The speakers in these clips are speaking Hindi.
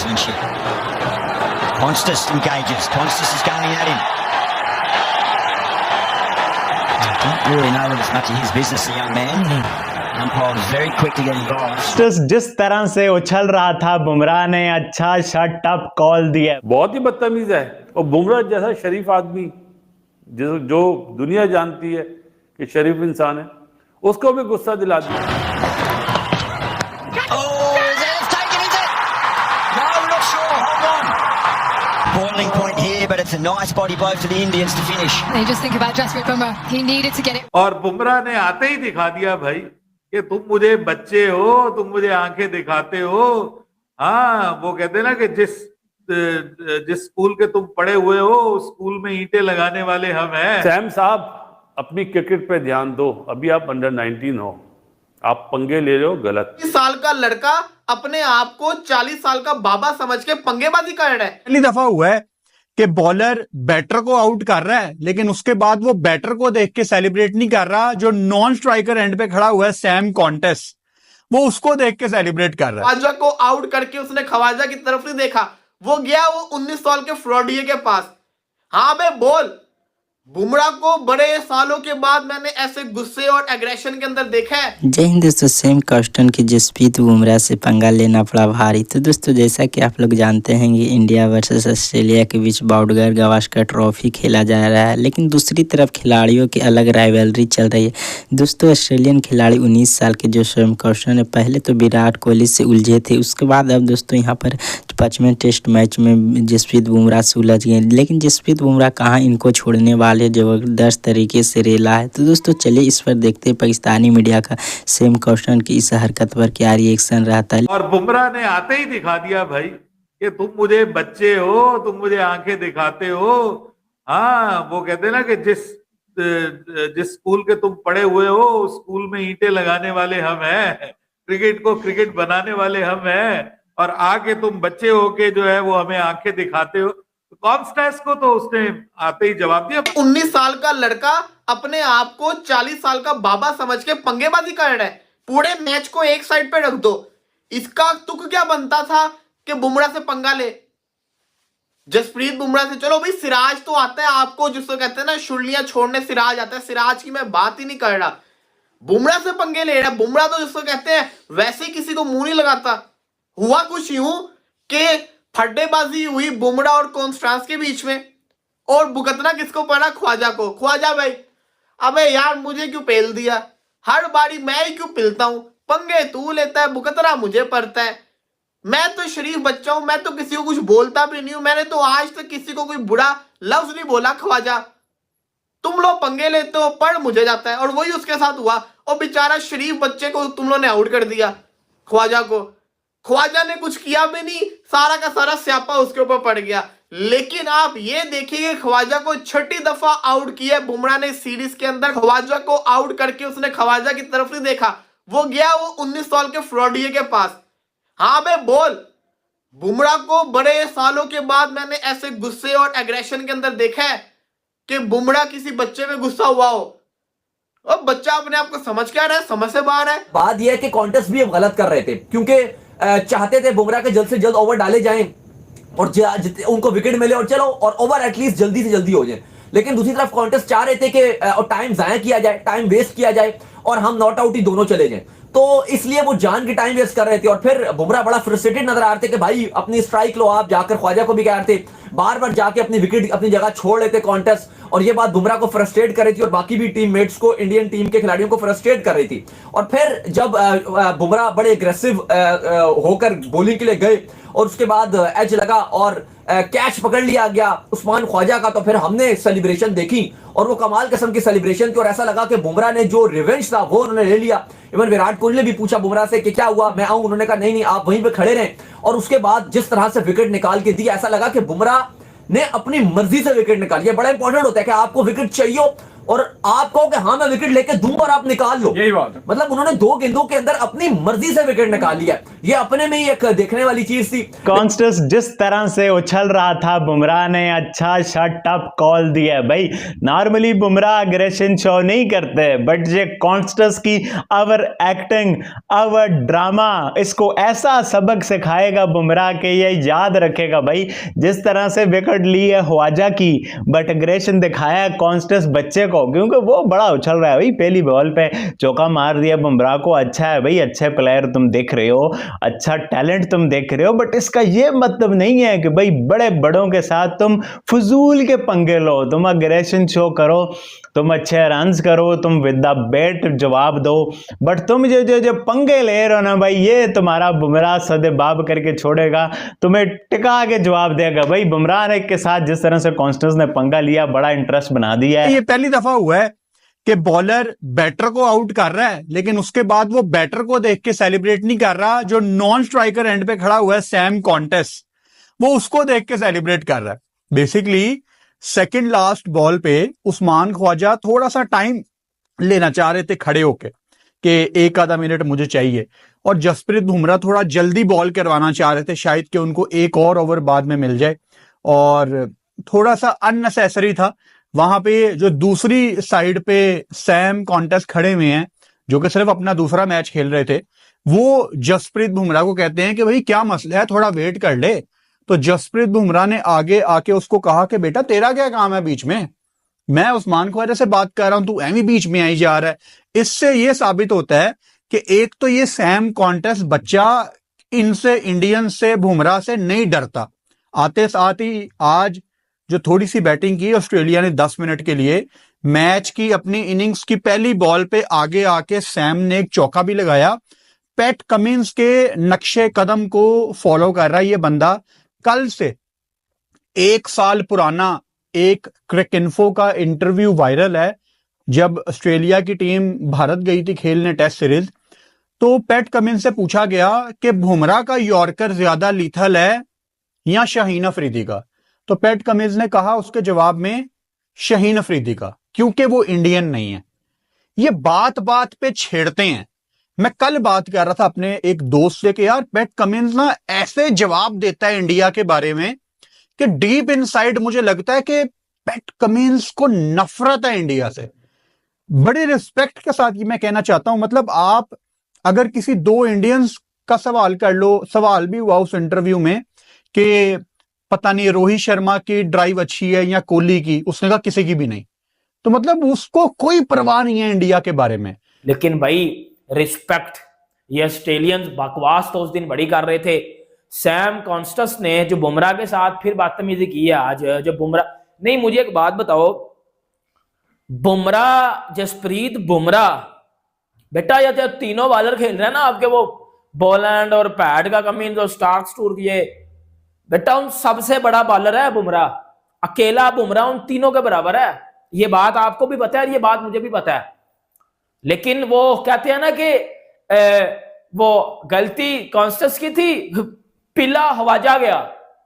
batsmanship. Constas engages. Constas is going at him. Don't really know that it's much of his business, the young man. Umpire was very quick to get involved. जिस तरह से उछल रहा था बुमराह ने अच्छा सा टफ कॉल दिया। बहुत ही बदतमीज है और बुमराह जैसा शरीफ आदमी जो दुनिया जानती है कि शरीफ इंसान है, उसको भी गुस्सा दिला दिया। Boiling point here, but it's a nice body blow for the Indians to finish. They just think about Jasprit Bumrah. He needed to get it. और बुमराह ने आते ही दिखा दिया भाई कि तुम मुझे बच्चे हो, तुम मुझे आंखें दिखाते हो। हाँ, वो कहते हैं ना कि जिस स्कूल के तुम पढ़े हुए हो उस स्कूल में ईंटें लगाने वाले हम हैं। सैम साहब, अपनी क्रिकेट पे ध्यान दो। अभी आप अंडर 19 हो, आप पंगे ले रहे हो गलत। 30 साल का लड़का अपने आप को 40 साल का बाबा समझ के पंगेबाजी कर रहा है। पहली दफा हुआ है कि बॉलर बैटर को आउट कर रहा है, लेकिन उसके बाद वो बैटर को देख के सेलिब्रेट नहीं कर रहा। जो नॉन स्ट्राइकर एंड पे खड़ा हुआ है सैम कॉन्टेस, वो उसको देख के सेलिब्रेट कर रहा है। ख्वाजा को आउट करके उसने ख्वाजा की तरफ नहीं देखा, वो गया वो 19 साल के फ्रॉडिये के पास। हाँ बे बोल, बुमराह को बड़े सालों के बाद मैंने ऐसे गुस्से और एग्रेशन के अंदर देखा है। जय हिंद दोस्तों, सेम क्वेश्चन की जसप्रीत बुमराह से पंगा लेना पड़ा भारी। तो दोस्तों, जैसा कि आप लोग जानते हैं कि इंडिया वर्सेस ऑस्ट्रेलिया के बीच बाउडगर गावस्कर ट्रॉफी खेला जा रहा है, लेकिन दूसरी तरफ खिलाड़ियों की अलग राइवलरी चल रही है। दोस्तों, ऑस्ट्रेलियन खिलाड़ी 19 साल के जो सेम क्वेश्चन है, पहले तो विराट कोहली से उलझे थे, उसके बाद अब दोस्तों यहाँ पर 5वें टेस्ट मैच में जसप्रीत बुमराह से उलझ गए, लेकिन जसप्रीत बुमराह कहाँ इनको छोड़ने वाले, जबरदस्त तरीके से रेला है। तो दोस्तों चलिए इस पर देखते हैं पाकिस्तानी मीडिया का सेम क्वेश्चन की इस हरकत पर क्या रिएक्शन रहता है। और बुमराह ने आते ही दिखा दिया भाई कि तुम मुझे बच्चे हो, तुम मुझे आंखें दिखाते हो। हाँ, वो कहते हैं ना कि जिस स्कूल के तुम पढ़े हुए हो उस स्कूल में ईंटें लगाने वाले हम हैं, क्रिकेट को क्रिकेट बनाने वाले हम हैं, और आके तुम बच्चे होके जो है वो हमें आंखें दिखाते हो। कॉन्स्टेंस को तो उसने आते ही जवाब दिया। 19 साल का लड़का अपने आप को 40 साल का बाबा समझ के पंगेबाजी कर रहा है। पूरे मैच को एक साइड पे रख दो, इसका तुक क्या बनता था कि बुमराह से पंगा ले। जसप्रीत बुमराह से चलो भाई, सिराज तो आता है आपको, जिसको कहते हैं ना शुरलियां छोड़ने सिराज आता है, सिराज की मैं बात ही नहीं कर रहा। बुमराह से पंगे ले रहा। बुमराह तो जिसको कहते हैं वैसे ही किसी को मुंह नहीं लगाता। हुआ कुछ यूं कि फड्डेबाजी हुई बुमराह और कॉन्स्टेंस के बीच में, और भुगतना किसको पड़ा? ख्वाजा को। ख्वाजा भाई, अबे यार मुझे क्यों पेल दिया, हर बारी मैं ही क्यों पिलता हूं, पंगे तू लेता है, भुगतना मुझे पड़ता है। मैं तो शरीफ बच्चा हूं, मैं तो किसी को कुछ बोलता भी नहीं हूं, मैंने तो आज तक किसी को कोई बुरा लफ्ज नहीं बोला। ख्वाजा, तुम लोग पंगे लेते हो, पढ़ मुझे जाता है। और वही उसके साथ हुआ, और बेचारा शरीफ बच्चे को तुम लोगों ने आउट कर दिया, ख्वाजा को। ख्वाजा ने कुछ किया भी नहीं, सारा का सारा स्यापा उसके ऊपर पड़ गया। लेकिन आप ये देखिए, ख्वाजा को 6ठी दफा आउट किया बुमराह ने सीरीज के अंदर। ख्वाजा को आउट करके उसने ख्वाजा की तरफ नहीं देखा, वो गया वो 19 साल के फ्रॉडिये के पास। हाँ बे बोल, बुमराह को बड़े सालों के बाद मैंने ऐसे गुस्से और एग्रेशन के अंदर देखा है कि बुमराह किसी बच्चे में गुस्सा हुआ हो। अब बच्चा अपने आप को समझ क्या रहा है, समझ से बाहर है। बात यह है कि कॉन्टेस्ट भी अब गलत कर रहे थे, क्योंकि चाहते थे बुमराह के जल्द से जल्द ओवर डाले जाएं और उनको विकेट मिले और चलो और ओवर एटलीस्ट जल्दी से जल्दी हो जाए। लेकिन दूसरी तरफ कॉन्टेस्ट चाह रहे थे कि टाइम जाया किया जाए, टाइम वेस्ट किया जाए और हम नॉट आउट ही दोनों चले जाएं। तो इसलिए वो जान की टाइम वेस्ट कर रहे थे। और फिर बुमराह बड़ा फ्रस्ट्रेटेड नजर आ रहे थे कि भाई अपनी स्ट्राइक लो आप, जाकर ख्वाजा को भी कह रहे थे, बार बार जाके अपनी विकेट अपनी जगह छोड़ लेते कॉन्टेस्ट। और ये बात बुमराह को फ्रस्ट्रेट कर रही थी और बाकी भी टीममेट्स को, इंडियन टीम के खिलाड़ियों को फ्रस्ट्रेट कर रही थी। और फिर जब बुमराह बड़े एग्रेसिव होकर बॉलिंग के लिए गए और उसके बाद एज लगा और कैच पकड़ लिया गया उस्मान ख्वाजा का, तो फिर हमने सेलिब्रेशन देखी और वो कमाल किस्म की सेलिब्रेशन थी। और ऐसा लगा कि बुमराह ने जो रिवेंज था वो उन्होंने ले लिया। इवन विराट कोहली ने भी पूछा बुमराह से कि क्या हुआ, मैं आऊं? उन्होंने कहा नहीं नहीं, आप वहीं पे खड़े रहें। और उसके बाद जिस तरह से विकेट निकाल के दी, ऐसा लगा कि बुमराह ने अपनी मर्जी से विकेट निकाली। बड़ा इंपॉर्टेंट होता है कि आपको विकेट चाहिए और आप कहो कि हाँ मैं विकेट लेके दूं और आप निकाल लो। यही बात है। मतलब उन्होंने 2 गेंदों के अंदर अपनी मर्जी से विकेट निकाल लिया। ये अपने में ही एक देखने वाली चीज थी। कॉन्स्टस जिस तरह से उछल रहा था, बुमराह ने अच्छा शॉट टप कॉल दिया भाई। नॉर्मली बुमराह अग्रेशन शो नहीं करते, बट ये कॉन्स्टस की अवर एक्टिंग, अवर ड्रामा, इसको ऐसा सबक सिखाएगा बुमराह के ये याद रखेगा भाई। जिस तरह से विकेट ली है ख्वाजा की, बट अग्रेशन दिखाया कॉन्स्टस बच्चे को, क्योंकि वो बड़ा उछल रहा है भाई। पहली बॉल पे चौका मार दिया बुमराह को। अच्छा है भाई, अच्छे प्लेयर तुम देख रहे हो, अच्छा टैलेंट तुम देख रहे हो, बट इसका ये मतलब नहीं है कि भाई बड़े बड़ों के साथ तुम फजूल के पंगे लो। तुम अग्रेशन शो करो, तुम अच्छे रन्स करो, तुम विद द बैट जवाब दो, बट तुम जो पंगे ले रहे हो ना भाई, ये तुम्हारा बुमराह सदेबाब करके छोड़ेगा, तुम्हें टिका के जवाब देगा भाई। बुमराह ने के साथ जिस तरह से कॉन्स्टेंस ने पंगा लिया, बड़ा इंटरेस्ट बना दिया है। ये पहली दफा हुआ है कि बॉलर बैटर को आउट कर रहा है, लेकिन उसके बाद वो बैटर को देख के सेलिब्रेट नहीं कर रहा। जो नॉन स्ट्राइकर एंड पे खड़ा हुआ है सैम कॉन्टेस, वो उसको देख के सेलिब्रेट कर रहा है। बेसिकली सेकंड लास्ट बॉल पे उस्मान ख्वाजा थोड़ा सा टाइम लेना चाह रहे थे खड़े होके कि 1 आधा मिनट मुझे चाहिए, और जसप्रीत बुमराह थोड़ा जल्दी बॉल करवाना चाह रहे थे, शायद कि उनको एक और ओवर बाद में मिल जाए, और थोड़ा सा अननेसेसरी था। वहां पे जो दूसरी साइड पे सैम कॉन्टेस खड़े हुए हैं, जो कि सिर्फ अपना दूसरा मैच खेल रहे थे, वो जसप्रीत बुमराह को कहते हैं कि भाई क्या मसला है, थोड़ा वेट कर ले। तो जसप्रीत बुमराह ने आगे आके उसको कहा कि बेटा तेरा क्या काम है बीच में, मैं उस्मान ख्वाजा से बात कर रहा हूं, तू एवी बीच में आई जा रहा है। इससे ये साबित होता है कि एक तो ये सैम कॉन्टेस बच्चा इनसे, इंडियन से, बुमराह से नहीं डरता। आते साथ ही आज जो थोड़ी सी बैटिंग की ऑस्ट्रेलिया ने 10 मिनट के लिए, मैच की अपनी इनिंग्स की पहली बॉल पे आगे आके सैम ने एक चौका भी लगाया। पैट कमिंस के नक्शे कदम को फॉलो कर रहा है ये बंदा। कल से 1 साल पुराना एक क्रिकइन्फो का इंटरव्यू वायरल है, जब ऑस्ट्रेलिया की टीम भारत गई थी खेलने टेस्ट सीरीज, तो पैट कमिंस से पूछा गया कि बुमराह का यॉर्कर ज्यादा लीथल है या शाहीन अफरीदी का। तो पैट कमिंस ने कहा उसके जवाब में शाहीन अफरीदी का, क्योंकि वो इंडियन नहीं है। ये बात बात पे छेड़ते हैं। मैं कल बात कर रहा था अपने एक दोस्त से कि यार पैट कमिंस ना ऐसे जवाब देता है इंडिया के बारे में कि डीप इनसाइड मुझे लगता है कि पैट कमिंस को नफरत है इंडिया से। बड़े रिस्पेक्ट के साथ ये मैं कहना चाहता हूं, मतलब आप अगर किसी 2 इंडियंस का सवाल कर लो, सवाल भी हुआ उस इंटरव्यू में कि पता नहीं रोहित शर्मा की ड्राइव अच्छी है या कोहली की, उसने कहा किसी की भी नहीं। तो मतलब उसको कोई परवाह नहीं है इंडिया के बारे में। लेकिन भाई रिस्पेक्ट, ये ऑस्ट्रेलियंस बकवास तो उस दिन बड़ी कर रहे थे। सैम कॉन्स्टस ने जो बुमराह के साथ फिर बदतमीजी की है आज, जो बुमराह नहीं, मुझे एक बात बताओ, बुमराह, जसप्रीत बुमराह, बेटा ये जो तीनों बॉलर खेल रहे हैं ना आपके, वो बॉलैंड और पैड का कमीन जो स्टार्क टूर किए, बेटा उन सबसे बड़ा बॉलर है बुमराह। अकेला बुमराह उन तीनों के बराबर है। ये बात आपको भी पता है, ये बात मुझे भी पता है। लेकिन वो कहते हैं ना कि वो गलती कॉन्स्टेंस की थी, पिला ख्वाजा गया।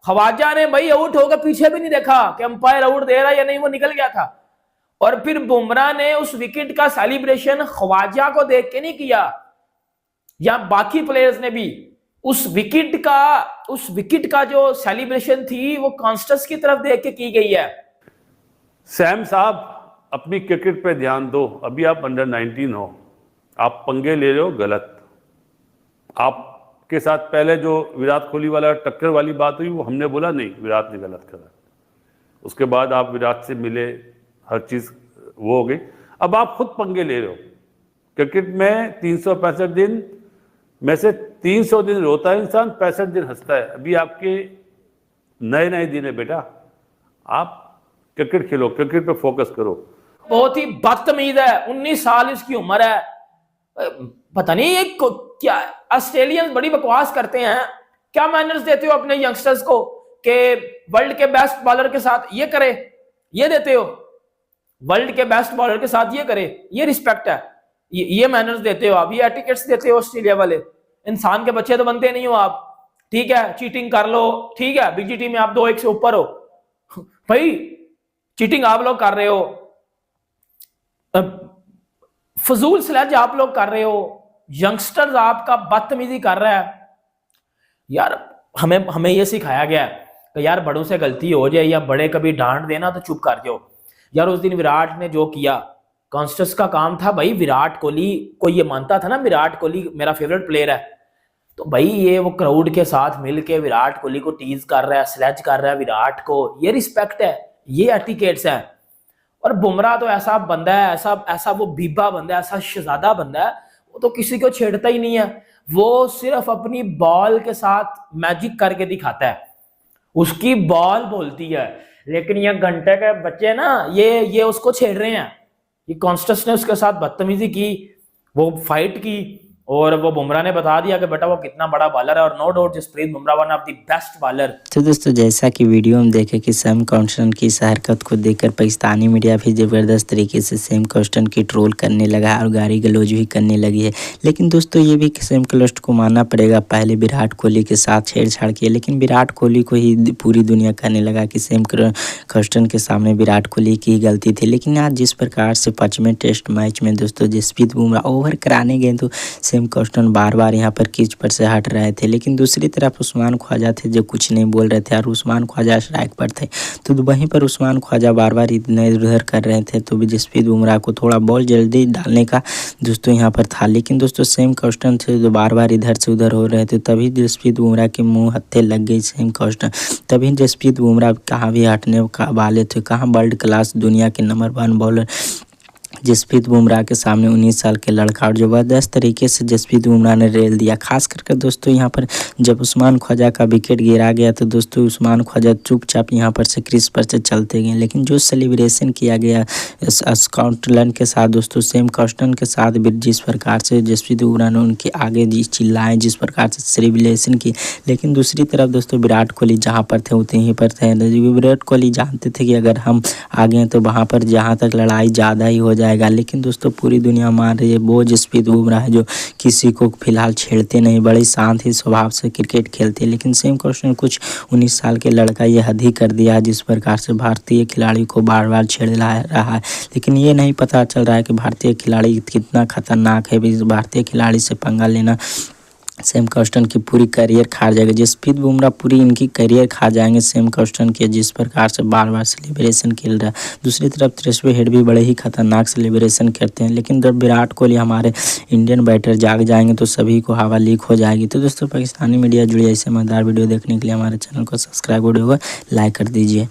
ख्वाजा ने भाई आउट होकर पीछे भी नहीं देखा कि अंपायर आउट दे रहा है या नहीं, वो निकल गया था। और फिर बुमराह ने उस विकेट का सेलिब्रेशन ख्वाजा को देख के नहीं किया, या बाकी प्लेयर्स ने भी उस विकेट का जो सेलिब्रेशन थी वो कॉन्स्टेंस की तरफ देख के की गई है। सैम साहब अपनी क्रिकेट पे ध्यान दो। अभी आप अंडर 19 हो, आप पंगे ले रहे हो गलत। आपके साथ पहले जो विराट कोहली वाला टक्कर वाली बात हुई, वो हमने बोला नहीं विराट ने गलत करा। उसके बाद आप विराट से मिले, हर चीज वो हो गई। अब आप खुद पंगे ले रहे हो। क्रिकेट में 365 दिन में से 300 दिन रोता है इंसान, 65 दिन हंसता है। अभी आपके नए नए दिन है बेटा, आप क्रिकेट खेलो, क्रिकेट पे फोकस करो। बहुत ही बदतमीज है, 19 साल इसकी उम्र है। पता नहीं ये क्या, ऑस्ट्रेलियंस बड़ी बकवास करते हैं। क्या मैनर्स देते हो अपने यंगस्टर्स को कि वर्ल्ड के बेस्ट बॉलर के साथ ये करे, ये देते हो, वर्ल्ड के बेस्ट बॉलर के साथ ये करे, ये रिस्पेक्ट है, ये मैनर्स देते हो आप, ये एटिकेट्स देते हो ऑस्ट्रेलिया वाले। इंसान के बच्चे तो बनते नहीं हो आप। ठीक है, चीटिंग कर लो, ठीक है, बीजीटी में आप 2-1 से ऊपर हो, भाई चीटिंग आप लोग कर रहे हो। फजूल स्लेज आप लोग कर रहे हो, यंगस्टर्स आपका बदतमीजी कर रहा है यार। हमें ये सिखाया गया है कि यार बड़ों से गलती हो जाए या बड़े कभी डांट देना तो चुप कर जाओ। यार उस दिन विराट ने जो किया, कॉन्स्टेंस का काम था भाई, विराट कोहली को ये मानता था ना विराट कोहली मेरा फेवरेट प्लेयर है, तो भाई ये वो क्राउड के साथ मिलके विराट कोहली को टीज कर रहा है, स्लेज कर रहा है विराट को, ये रिस्पेक्ट है, ये एटिकेट्स है। और बुमराह तो ऐसा बंदा है, ऐसा वो बीबा बंदा है, ऐसा शहजादा बंदा है, वो तो किसी को छेड़ता ही नहीं है, वो सिर्फ अपनी बॉल के साथ मैजिक करके दिखाता है, उसकी बॉल बोलती है। लेकिन ये घंटे के बच्चे ना ये उसको छेड़ रहे हैं। ये कॉन्स्टेंस ने उसके साथ बदतमीजी की, वो फाइट की, और वो बुमराह ने बता दिया कि बेटा वो कितना बड़ा बॉलर है। और no doubt Jasprit Bumrah one of the best bowler. तो दोस्तों जैसा कि वीडियो में देखे कि सैम कॉन्स्टेंस की इस हरकत को देखकर पाकिस्तानी मीडिया भी ज़बरदस्त तरीके से सैम कॉन्स्टेंस की ट्रोल करने लगा और गाली गलौज भी करने लगी है। लेकिन दोस्तों ये भी सैम कॉन्स्टेंस को मानना पड़ेगा, पहले विराट कोहली के साथ छेड़छाड़ किया, लेकिन विराट कोहली को ही पूरी दुनिया कहने लगा कि सैम कॉन्स्टेंस के सामने विराट कोहली की गलती थी। लेकिन आज जिस प्रकार से 5वें टेस्ट मैच में दोस्तों जसप्रीत बुमराह ओवर कराने गए तो सैम कॉन्स्टेंस बार बार यहाँ पर किच पर से हट रहे थे। लेकिन दूसरी तरफ उस्मान ख्वाजा थे जो कुछ नहीं बोल रहे थे, और उस्मान ख्वाजा स्ट्राइक पर थे, तो वहीं पर उस्मान ख्वाजा बार बार इधर उधर कर रहे थे, तो भी जसप्रीत बुमराह को थोड़ा बॉल जल्दी डालने का दोस्तों यहाँ पर था। लेकिन दोस्तों सैम कॉन्स्टेंस थे जो बार बार इधर से उधर हो रहे थे, तभी जसप्रीत बुमराह के मुँह हत्थे लग गई सैम कॉन्स्टेंस। तभी जसप्रीत बुमराह कहाँ भी हटने वाले थे, कहाँ वर्ल्ड क्लास दुनिया के नंबर 1 बॉलर जसप्रीत बुमराह के सामने 19 साल के लड़का, और ज़बरदस्त तरीके से जसप्रीत बुमराह ने रेल दिया। खास करके दोस्तों यहाँ पर जब उस्मान ख्वाजा का विकेट गिरा गया तो दोस्तों उस्मान ख्वाजा चुपचाप यहाँ पर से क्रीज पर से चलते गए। लेकिन जो सेलिब्रेशन किया गया स्कॉटलैंड के साथ दोस्तों सैम कॉन्स्टेंस के साथ भी जिस प्रकार से जसप्रीत बुमराह ने उनके आगे चिल्लाएं, जिस प्रकार से सेलिब्रेशन की, लेकिन दूसरी तरफ दोस्तों विराट कोहली जहाँ पर थे उतनी ही पर थे। विराट कोहली जानते थे कि अगर हम आगे हैं तो वहाँ पर जहाँ तक लड़ाई ज़्यादा ही हो जाएगा। लेकिन दोस्तों पूरी दुनिया मान रही है वो जसप्रीत बुमराह है जो किसी को फिलहाल छेड़ते नहीं, बड़े शांत ही स्वभाव से क्रिकेट खेलते। लेकिन सैम कॉन्स्टेंस कुछ 19 साल के लड़का ये हद ही कर दिया जिस प्रकार से भारतीय खिलाड़ी को बार बार छेड़ रहा है। लेकिन ये नहीं पता चल रहा है कि भारतीय खिलाड़ी कितना खतरनाक है। भारतीय खिलाड़ी से पंगा लेना सैम कॉन्स्टेंस की पूरी करियर खा जाएगा। जसप्रीत बुमराह पूरी इनकी करियर खा जाएंगे सैम कॉन्स्टेंस के, जिस प्रकार से बार बार सेलिब्रेशन खेल रहा है। दूसरी तरफ त्रेसवे हेड भी बड़े ही खतरनाक सेलिब्रेशन करते हैं। लेकिन जब विराट कोहली हमारे इंडियन बैटर जाग जाएंगे तो सभी को हवा लीक हो जाएगी। तो दोस्तों पाकिस्तानी मीडिया जुड़ी ऐसे मजेदार वीडियो देखने के लिए हमारे चैनल को सब्सक्राइब, वीडियो को लाइक कर दीजिए।